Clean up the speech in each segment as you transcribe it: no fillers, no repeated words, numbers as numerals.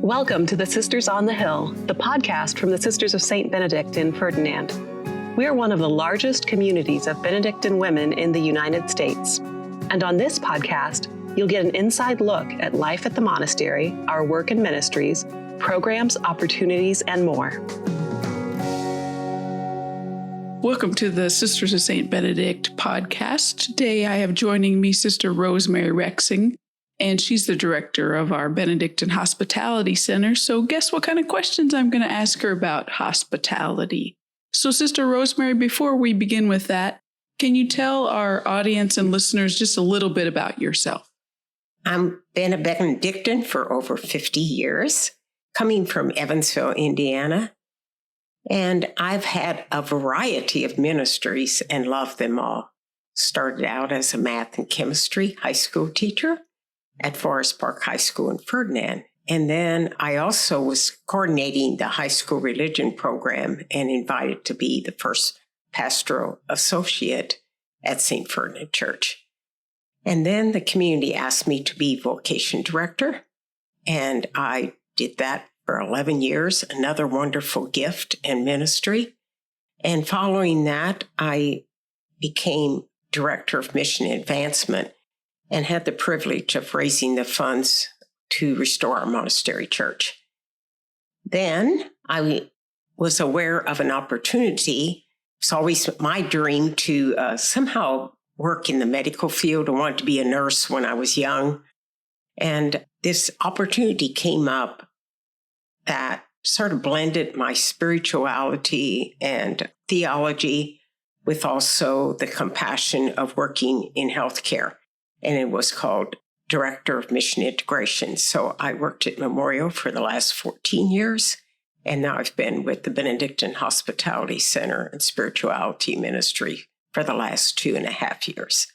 Welcome to the Sisters on the Hill, the podcast from the Sisters of St. Benedict in Ferdinand. We are one of the largest communities of Benedictine women in the United States. And on this podcast, you'll get an inside look at life at the monastery, our work and ministries, programs, opportunities, and more. Welcome to the Sisters of St. Benedict podcast. Today I have joining me Sister Rosemary Rexing, and she's the director of our Benedictine Hospitality Center. So guess what kind of questions I'm going to ask her about hospitality. So Sister Rosemary, before we begin with that, can you tell our audience and listeners just a little bit about yourself? I've been a Benedictine for over 50 years, coming from Evansville, Indiana. And I've had a variety of ministries and loved them all. Started out as a math and chemistry high school teacher at Forest Park High School in Ferdinand. And then I also was coordinating the high school religion program and invited to be the first pastoral associate at St. Ferdinand Church. And then the community asked me to be vocation director, and I did that for 11 years, another wonderful gift and ministry. And following that, I became director of mission advancement and had the privilege of raising the funds to restore our monastery church. Then I was aware of an opportunity. It's always my dream to somehow work in the medical field. I wanted to be a nurse when I was young. And this opportunity came up that sort of blended my spirituality and theology with also the compassion of working in healthcare. And it was called Director of Mission Integration. So I worked at Memorial for the last 14 years, and now I've been with the Benedictine Hospitality Center and Spirituality Ministry for the last 2.5 years.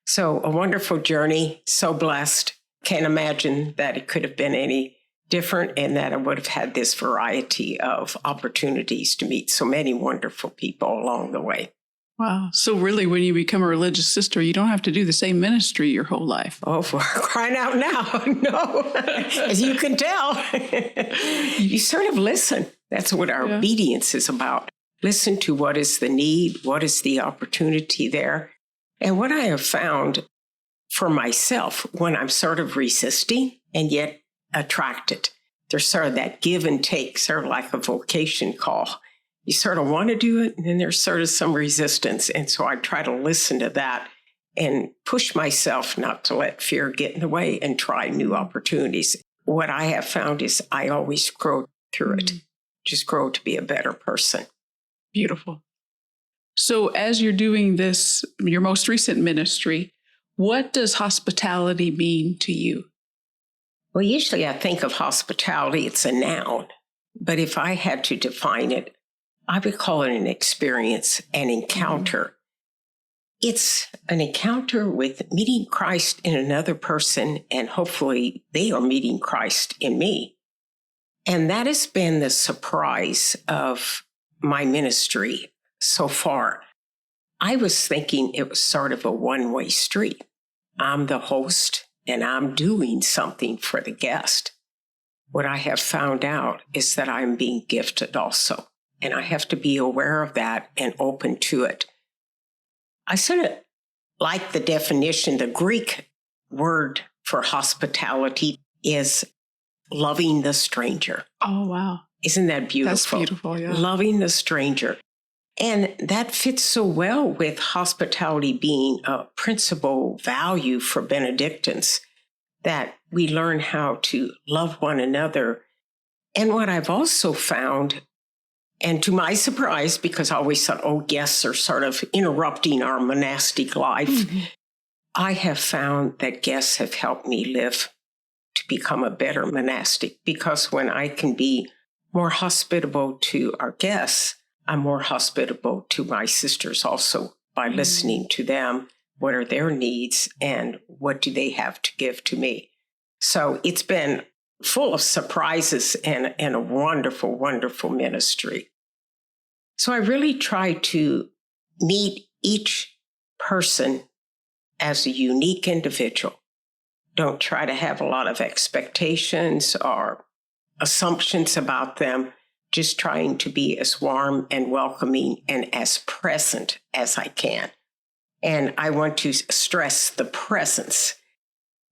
So a wonderful journey, so blessed. Can't imagine that it could have been any different and that I would have had this variety of opportunities to meet so many wonderful people along the way. Wow. So really, when you become a religious sister, you don't have to do the same ministry your whole life. Oh, for crying out now. No, as you can tell, you sort of listen. That's what our obedience is about. Listen to what is the need, what is the opportunity there. And what I have found for myself when I'm sort of resisting and yet attracted, there's sort of that give and take, sort of like a vocation call. You sort of want to do it, and then there's sort of some resistance. And so I try to listen to that and push myself not to let fear get in the way and try new opportunities. What I have found is I always grow through it, just grow to be a better person. Beautiful. So as you're doing this, your most recent ministry, what does hospitality mean to you? Well, usually I think of hospitality, it's a noun. But if I had to define it, I would call it an experience, an encounter. It's an encounter with meeting Christ in another person, and hopefully they are meeting Christ in me. And that has been the surprise of my ministry so far. I was thinking it was sort of a one-way street. I'm the host, and I'm doing something for the guest. What I have found out is that I'm being gifted also. And I have to be aware of that and open to it. I sort of like the definition. The Greek word for hospitality is loving the stranger. Oh, wow. Isn't that beautiful? That's beautiful, yeah. Loving the stranger. And that fits so well with hospitality being a principal value for Benedictines, that we learn how to love one another. And what I've also found, and to my surprise, because I always thought, guests are sort of interrupting our monastic life, I have found that guests have helped me live to become a better monastic, because when I can be more hospitable to our guests, I'm more hospitable to my sisters also by listening to them. What are their needs and what do they have to give to me? So it's been full of surprises and a wonderful, wonderful ministry. So I really try to meet each person as a unique individual. Don't try to have a lot of expectations or assumptions about them, just trying to be as warm and welcoming and as present as I can. And I want to stress the presence.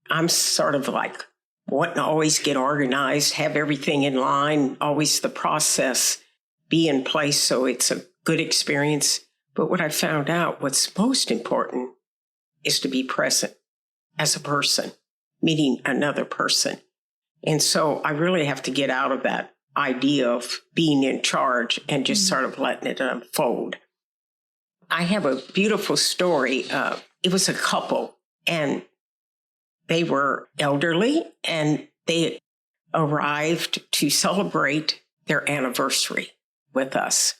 I'm sort of like wanting to always get organized, have everything in line, always the process be in place so it's a good experience. But what I found out, what's most important is to be present as a person, meeting another person. And so I really have to get out of that idea of being in charge and just sort of letting it unfold. I have a beautiful story. It was a couple, and they were elderly, and they arrived to celebrate their anniversary with us.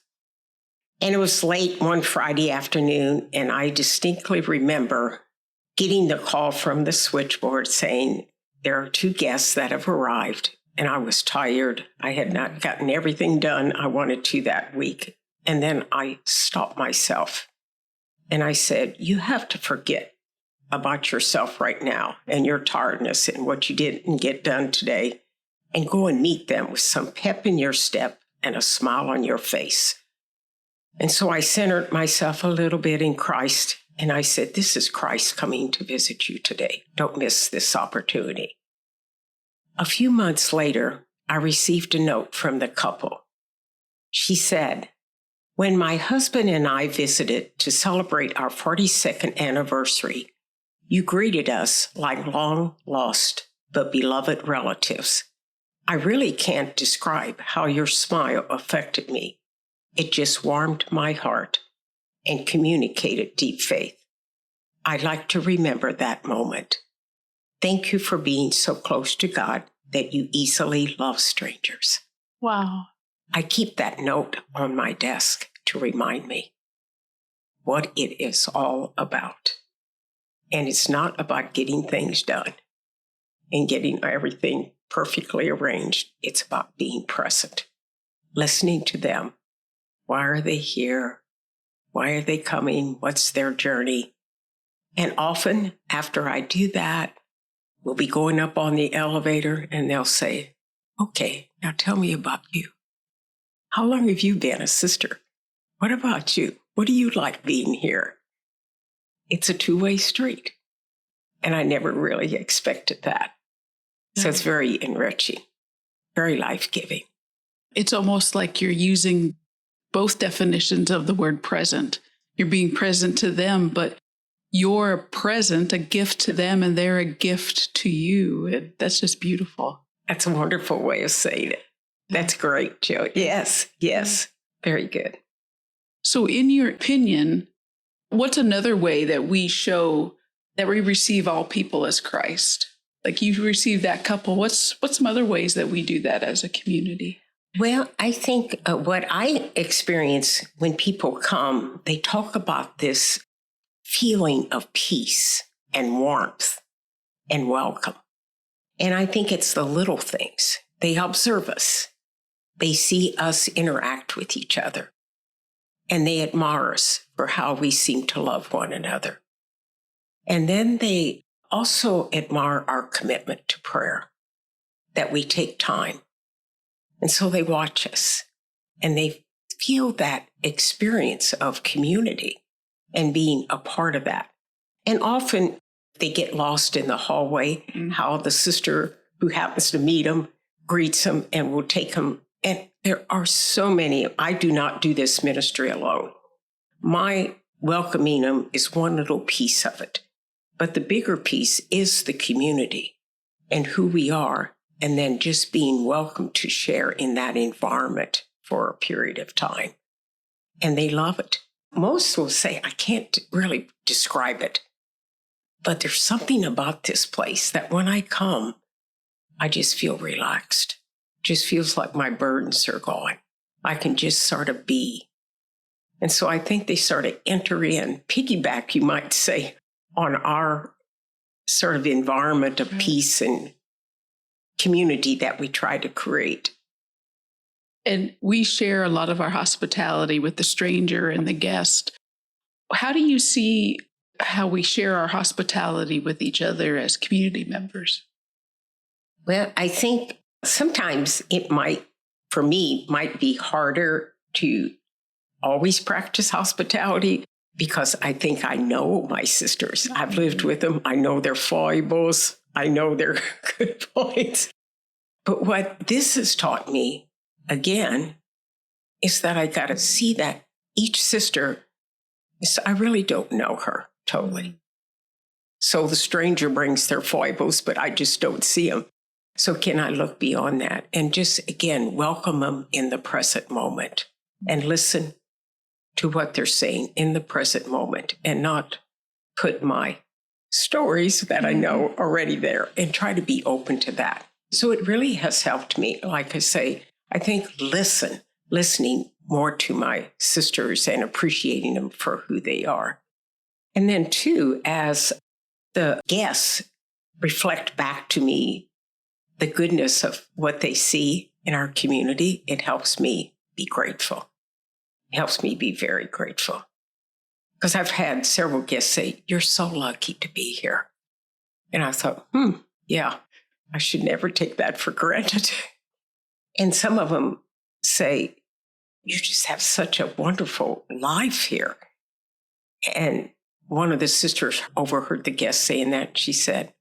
And it was late one Friday afternoon, and I distinctly remember getting the call from the switchboard saying, there are 2 guests that have arrived. And I was tired. I had not gotten everything done I wanted to that week. And then I stopped myself and I said, you have to forget about yourself right now and your tiredness and what you didn't get done today, and go and meet them with some pep in your step and a smile on your face. And so I centered myself a little bit in Christ, and I said, this is Christ coming to visit you today. Don't miss this opportunity. A few months later, I received a note from the couple. She said, when my husband and I visited to celebrate our 42nd anniversary, you greeted us like long lost but beloved relatives. I really can't describe how your smile affected me. It just warmed my heart and communicated deep faith. I'd like to remember that moment. Thank you for being so close to God that you easily love strangers. Wow. I keep that note on my desk to remind me what it is all about. And it's not about getting things done and getting everything perfectly arranged. It's about being present, listening to them. Why are they here? Why are they coming? What's their journey? And often after I do that, we'll be going up on the elevator and they'll say, okay, now tell me about you. How long have you been a sister? What about you? What do you like being here? It's a two-way street. And I never really expected that. So it's very enriching, very life-giving. It's almost like you're using both definitions of the word present. You're being present to them, but you're present, a gift to them, and they're a gift to you. That's just beautiful. That's a wonderful way of saying it. That's great, Jill. Yes. Very good. So in your opinion, what's another way that we show that we receive all people as Christ? Like you receive that couple. What's some other ways that we do that as a community? Well, I think what I experience when people come, they talk about this feeling of peace and warmth and welcome. And I think it's the little things. They observe us. They see us interact with each other. And they admire us for how we seem to love one another. And then they also admire our commitment to prayer, that we take time. And so they watch us and they feel that experience of community and being a part of that. And often they get lost in the hallway, how the sister who happens to meet them greets them and will take them. And there are so many. I do not do this ministry alone. My welcoming them is one little piece of it. But the bigger piece is the community and who we are, and then just being welcome to share in that environment for a period of time. And they love it. Most will say, I can't really describe it, but there's something about this place that when I come, I just feel relaxed. Just feels like my burdens are gone. I can just sort of be. And so I think they sort of enter in, piggyback, you might say, on our sort of environment of peace and community that we try to create. And we share a lot of our hospitality with the stranger and the guest. How do you see how we share our hospitality with each other as community members? Well, I think sometimes it might, for me, might be harder to always practice hospitality because I think I know my sisters. I've lived with them. I know their foibles. I know their good points. But what this has taught me, again, is that I got to see that each sister, I really don't know her totally. So the stranger brings their foibles, but I just don't see them. So can I look beyond that and just, again, welcome them in the present moment and listen to what they're saying in the present moment and not put my stories that I know already there and try to be open to that. So it really has helped me. Like I say, I think listening more to my sisters and appreciating them for who they are. And then too, as the guests reflect back to me the goodness of what they see in our community, it helps me be grateful. It helps me be very grateful. Because I've had several guests say, "You're so lucky to be here." And I thought, yeah, I should never take that for granted. And some of them say, "You just have such a wonderful life here." And one of the sisters overheard the guest saying that. She said,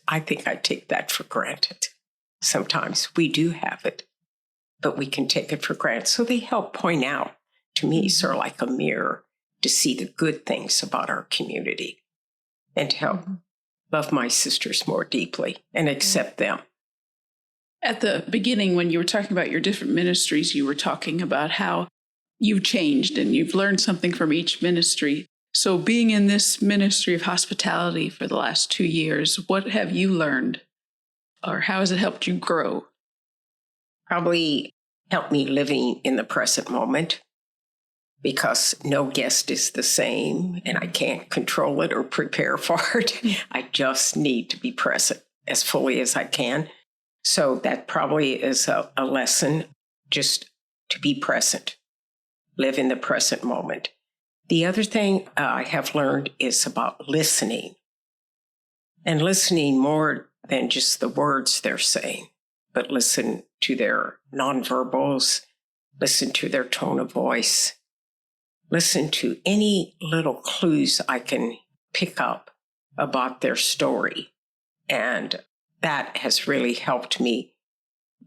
"I think I take that for granted. Sometimes we do have it, but we can take it for granted." So they help point out to me, sort of like a mirror, to see the good things about our community and to help love my sisters more deeply and accept them. At the beginning, when you were talking about your different ministries, you were talking about how you've changed and you've learned something from each ministry. So being in this ministry of hospitality for the last 2 years, what have you learned? Or how has it helped you grow? Probably helped me living in the present moment because no guest is the same and I can't control it or prepare for it. I just need to be present as fully as I can. So that probably is a lesson, just to be present, live in the present moment. The other thing I have learned is about listening, and listening more than just the words they're saying, but listen to their nonverbals, listen to their tone of voice, listen to any little clues I can pick up about their story. And that has really helped me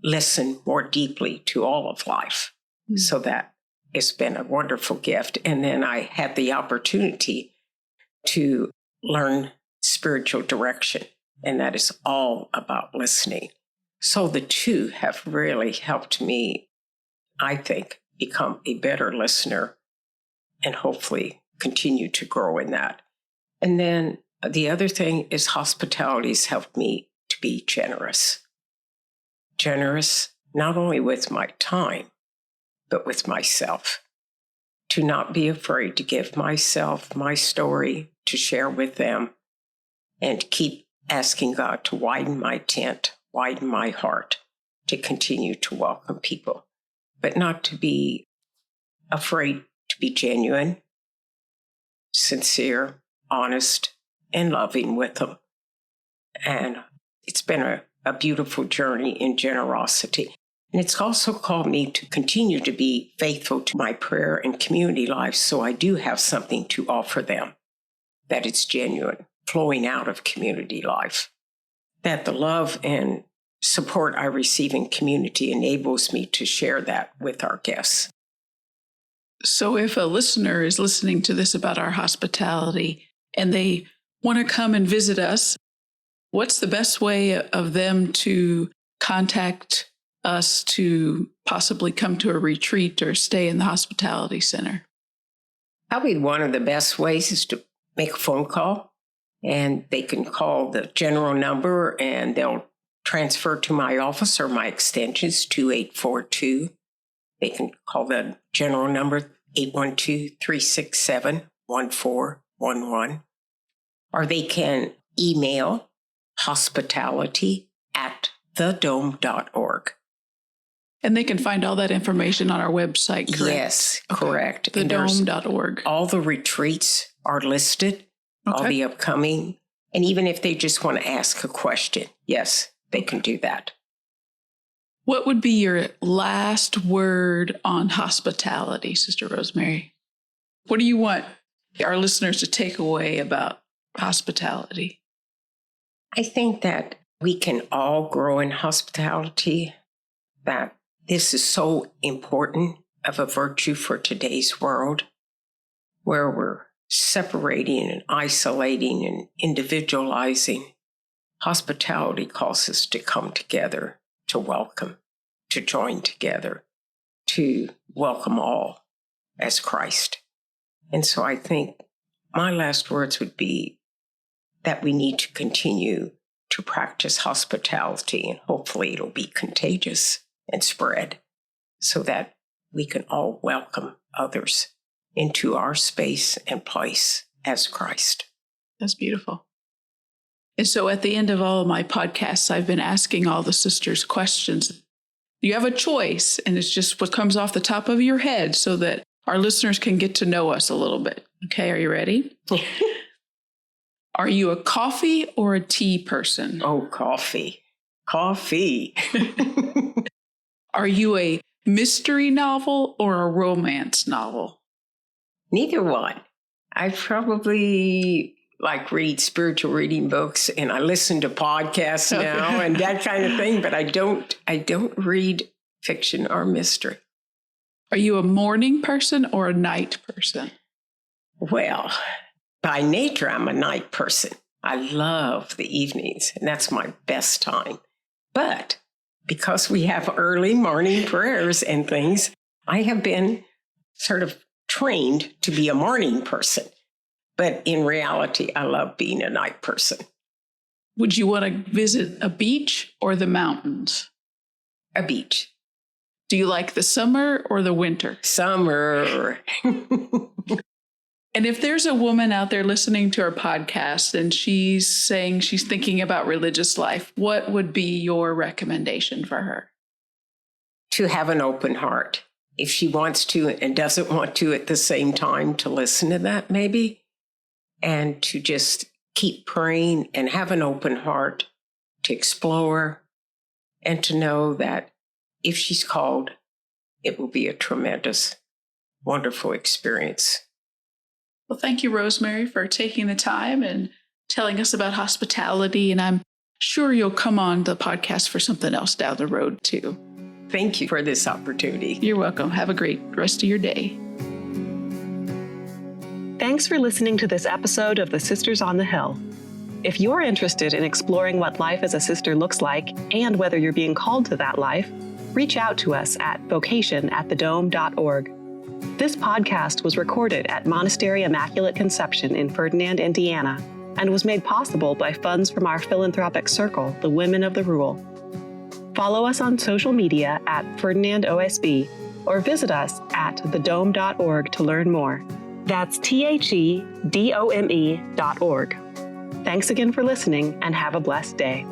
listen more deeply to all of life. So that it's been a wonderful gift. And then I had the opportunity to learn spiritual direction, and that is all about listening. So the two have really helped me, I think, become a better listener and hopefully continue to grow in that. And then the other thing is hospitality's helped me to be generous. Generous not only with my time, but with myself. To not be afraid to give myself my story, to share with them, and keep asking God to widen my tent, widen my heart, to continue to welcome people, but not to be afraid to be genuine, sincere, honest, and loving with them. And it's been a beautiful journey in generosity. And it's also called me to continue to be faithful to my prayer and community life, so I do have something to offer them, that it's genuine, flowing out of community life, that the love and support I receive in community enables me to share that with our guests. So if a listener is listening to this about our hospitality and they want to come and visit us, what's the best way of them to contact us to possibly come to a retreat or stay in the hospitality center? Probably one of the best ways is to make a phone call, and they can call the general number and they'll transfer to my office, or my extensions 2842. They can call the general number 812-367-1411, or they can email hospitality@thedome.org. And they can find all that information on our website, correct? Yes, correct. Thedome.org. All the retreats are listed, all the upcoming. And even if they just want to ask a question, yes, they can do that. What would be your last word on hospitality, Sister Rosemary? What do you want our listeners to take away about hospitality? I think that we can all grow in hospitality, that this is so important of a virtue for today's world, where we're separating and isolating and individualizing. Hospitality calls us to come together, to welcome, to join together, to welcome all as Christ. And so I think my last words would be that we need to continue to practice hospitality, and hopefully it'll be contagious and spread so that we can all welcome others into our space and place as Christ. That's beautiful. And so at the end of all of my podcasts, I've been asking all the sisters questions. You have a choice, and it's just what comes off the top of your head so that our listeners can get to know us a little bit. Okay, are you ready? Are you a coffee or a tea person? Oh, coffee. Coffee. Are you a mystery novel or a romance novel? Neither one. I probably read spiritual reading books, and I listen to podcasts now and that kind of thing, but I don't read fiction or mystery. Are you a morning person or a night person? Well, by nature, I'm a night person. I love the evenings, and that's my best time. But because we have early morning prayers and things, I have been sort of trained to be a morning person. But in reality, I love being a night person. Would you want to visit a beach or the mountains? A beach. Do you like the summer or the winter? Summer. And if there's a woman out there listening to our podcast and she's saying she's thinking about religious life, what would be your recommendation for her? To have an open heart. If she wants to and doesn't want to at the same time, to listen to that maybe, and to just keep praying and have an open heart to explore, and to know that if she's called, it will be a tremendous, wonderful experience. Well, thank you, Rosemary, for taking the time and telling us about hospitality. And I'm sure you'll come on the podcast for something else down the road, too. Thank you for this opportunity. You're welcome. Have a great rest of your day. Thanks for listening to this episode of the Sisters on the Hill. If you're interested in exploring what life as a sister looks like and whether you're being called to that life, reach out to us at vocation@thedome.org. This podcast was recorded at Monastery Immaculate Conception in Ferdinand, Indiana, and was made possible by funds from our philanthropic circle, the Women of the Rule. Follow us on social media at Ferdinand OSB, or visit us at thedome.org to learn more. That's THEDOME.org. Thanks again for listening, and have a blessed day.